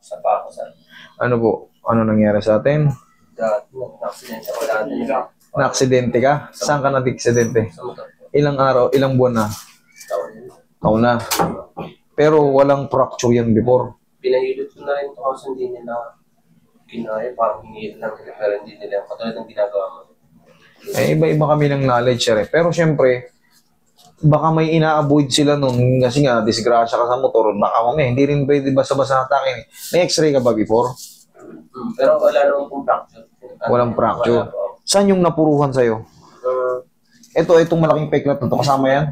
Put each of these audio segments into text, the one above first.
Sa pa ako, sir. Ano po? Ano nangyari sa atin? Na-aksidente ako dati. Na-aksidente ka? Saan ka na-aksidente? Sa motor. Ilang araw, ilang buwan na? Taon. Taon na. Pero walang fracture yan before. Pinahilot ko na rin ito kasi hindi nila kinaya. Parang hinihil lang nila pero hindi nila. Katulad ng ginagawa mo. Eh, iba-iba kami ng knowledge, sir. Pero syempre, baka may ina-avoid sila nun kasi nga, disgrasya ka sa motor. Baka mamaya, hindi rin pwede basta-basta natakin. May x-ray ka ba before? Pero wala naman pong fracture. Walang fracture. Saan yung napuruhan sa'yo? Itong malaking peklat na to, kasama yan?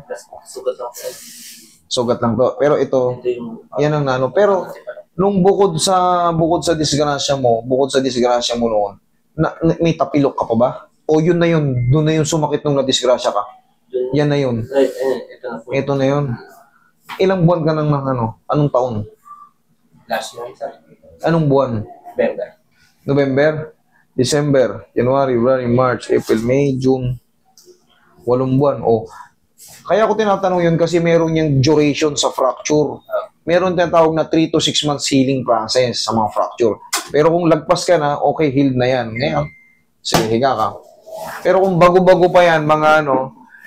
Sugat lang po. Sugat lang to. Pero ito, Ito yung... yan ang nano. Pero, nung bukod sa disgrasya mo noon, may tapilok ka pa ba? O yun na yun, doon na yun sumakit nung na-disgrasya ka? Yan na yun. Ito na po. Ito na yun. Ilang buwan ka nang anong taon? Last year, sir. Anong buwan? November. November, December, January, February, March, April, May, June. 8 buwan. O, kaya ko tinatanong yun kasi meron yung duration sa fracture. Meron tinatawag na 3 to 6 months healing process sa mga fracture. Pero kung lagpas ka na, okay, healed na yan. Ngayon, sige, higa ka. Pero kung bago-bago pa yan, mga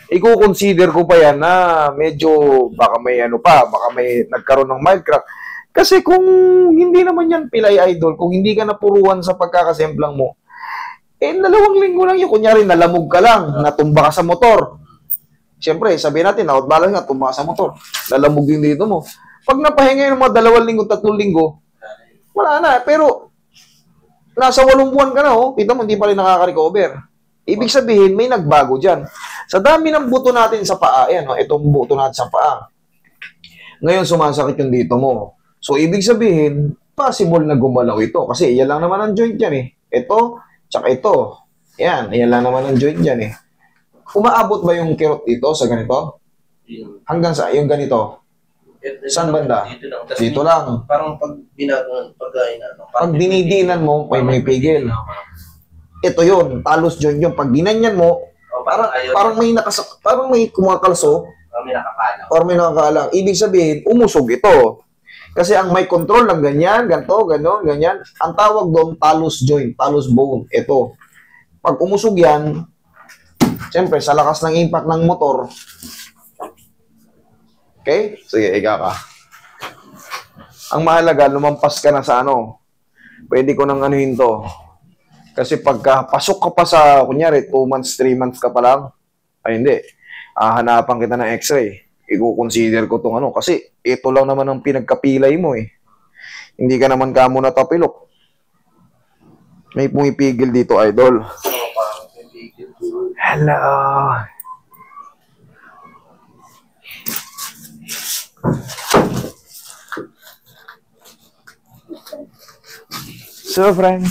i-consider ko pa yan na medyo baka may baka may nagkaroon ng mild crack. Kasi kung hindi naman yan pilay idol, kung hindi ka napuruan sa pagkakasemplang mo, 2 linggo lang yun. Kunyari, nalamog ka lang, natumba ka sa motor. Siyempre, sabihin natin, outbalance nga, tumba ka sa motor. Lalamog yung dito mo. Pag napahinga yung mga 2 linggo, 3 linggo, wala na. Pero, nasa 8 buwan ka na, kita mo, hindi pa rin nakaka-recover. Ibig sabihin, may nagbago dyan. Sa dami ng buto natin sa paa, itong buto natin sa paa. Ngayon, sumasakit yung dito mo. So, ibig sabihin, possible na gumalaw ito. Kasi, yan lang naman ang joint yan Ito, tsaka ito. Yan lang naman ang joint yan Umaabot ba yung kirot dito sa ganito? Hanggang sa yung ganito? Saan banda? Dito lang. Parang pag pag dinidinan mo, may pigil. Ito yun, talos joint yun. Pag ginanyan mo, parang may kumakalso. Parang may nakakalang. Ibig sabihin, umusog ito. Kasi ang may control ng ganyan, ganito, gano'n, ganyan. Ang tawag doon, talus joint, talus bone. Ito. Pag umusog yan, siyempre, sa lakas ng impact ng motor, okay? Sige, higa ka. Ang mahalaga, lumampas ka na sa pwede ko nang anuhin to. Kasi pagka pasok ka pa sa, kunyari, 2 months, 3 months ka pa lang, ay hindi. Hanapan kita ng x-ray. I-consider ko itong kasi ito lang naman ang pinagkapilay mo Hindi ka naman kamo natapilok. May pumipigil dito, idol. Hello. So, friend.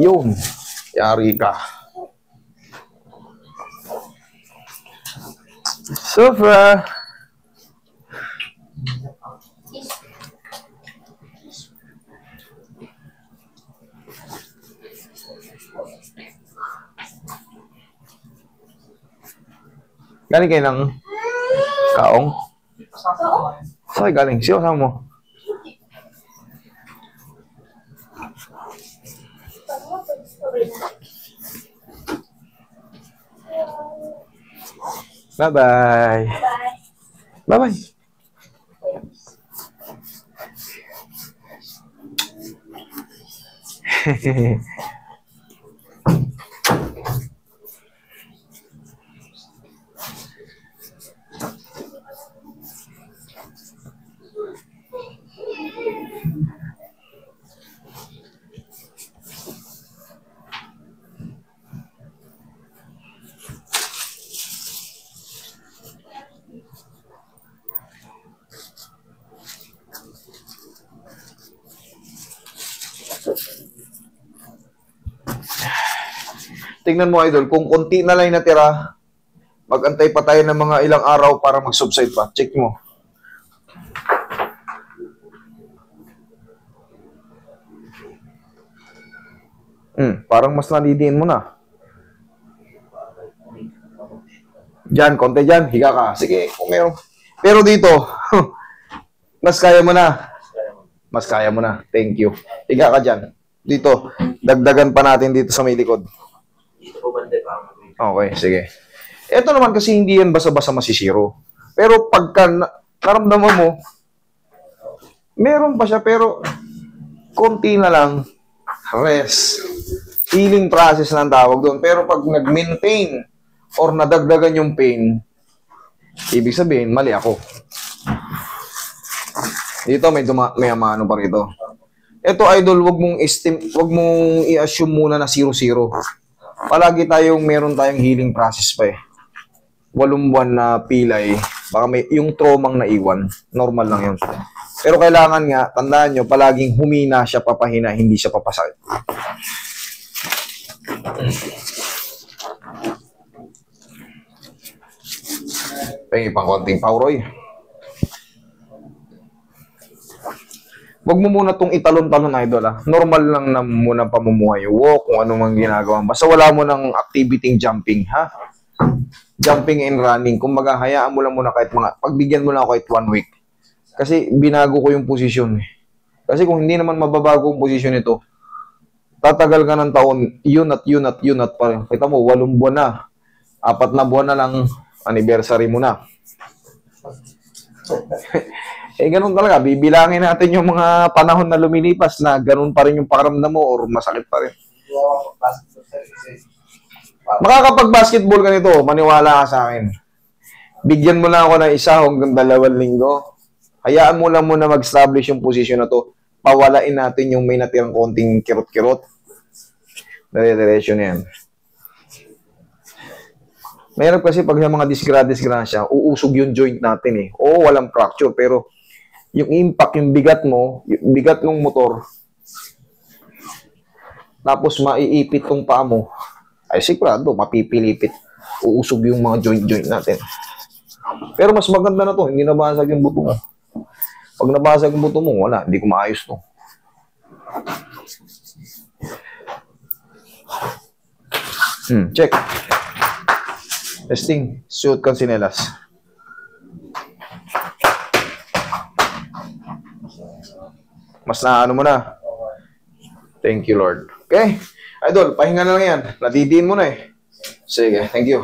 Yun. Yari ka. Sofra. Galing kayo ng kaong? Saan galing? Sino kasama mo? Bye-bye. Bye-bye. Hehehe. Tingnan mo, idol, kung konti na lang natira, mag-antay pa tayo ng mga ilang araw para mag-subside pa. Check mo. Parang mas nadidiin mo na. Diyan, konti dyan. Higa ka. Sige, kung meron. Pero dito, mas kaya mo na. Mas kaya mo na. Thank you. Higa ka dyan. Dito, dagdagan pa natin dito sa may likod. Dito po banda pa. Okay, sige. Ito naman kasi hindi yan basa-basa masisiro. Pero pagka naramdaman mo, meron pa siya pero konti na lang. Rest. Healing process lang tawag doon. Pero pag nag-maintain or nadagdagan yung pain, ibig sabihin, mali ako. Dito may amano pa rito. Ito idol, wag mong i-assume muna na 0-0. Palagi meron tayong healing process pa eh. 8 buwan na pilay, baka may yung traumang naiwan, normal lang yun. Pero kailangan nga, tandaan nyo, palaging humina siya papahina, hindi siya papasakit. Pengi pang konting pauroy. Wag mo muna tong italon-talon, idol, ha? Normal lang na muna pamumuhay. Walk, kung ano mang ginagawa. Basta wala mo ng activity jumping, ha? Jumping and running. Kung hayaan mo lang muna pagbigyan mo lang ako kahit 1 week. Kasi binago ko yung posisyon. Kasi kung hindi naman mababago yung posisyon nito, tatagal ka ng taon, yun at pa rin. Kita mo, 8 buwan na. 4 na buwan na lang, anniversary mo na. Ganun talaga. Bibilangin natin yung mga panahon na lumilipas na ganun pa rin yung pakiramdam mo or masakit pa rin. Makakapag-basketball ka nito, maniwala ka sa akin. Bigyan mo lang ako ng 1 hanggang 2 linggo. Hayaan mo lang muna mag-establish yung posisyon na to. Pawalain natin yung may natirang konting kirot-kirot. Dire-diretso na yan. Mayroon kasi pag mga disgrasya, uusog yung joint natin eh. Oo, walang fracture, pero yung impact, yung bigat mo, yung bigat ng motor, tapos maiipit tong paa mo, ay sigurado, mapipilipit. Uusog yung mga joint natin. Pero mas maganda na to, hindi nabasag yung buto mo. Pag nabasag yung buto mo, wala, hindi ko maayos to. Check. Testing. Suot kang sinelas. Mas na ano mo na. Thank you, Lord. Okay? Idol, pahinga na lang yan. Nadidiin mo na eh. Sige, thank you.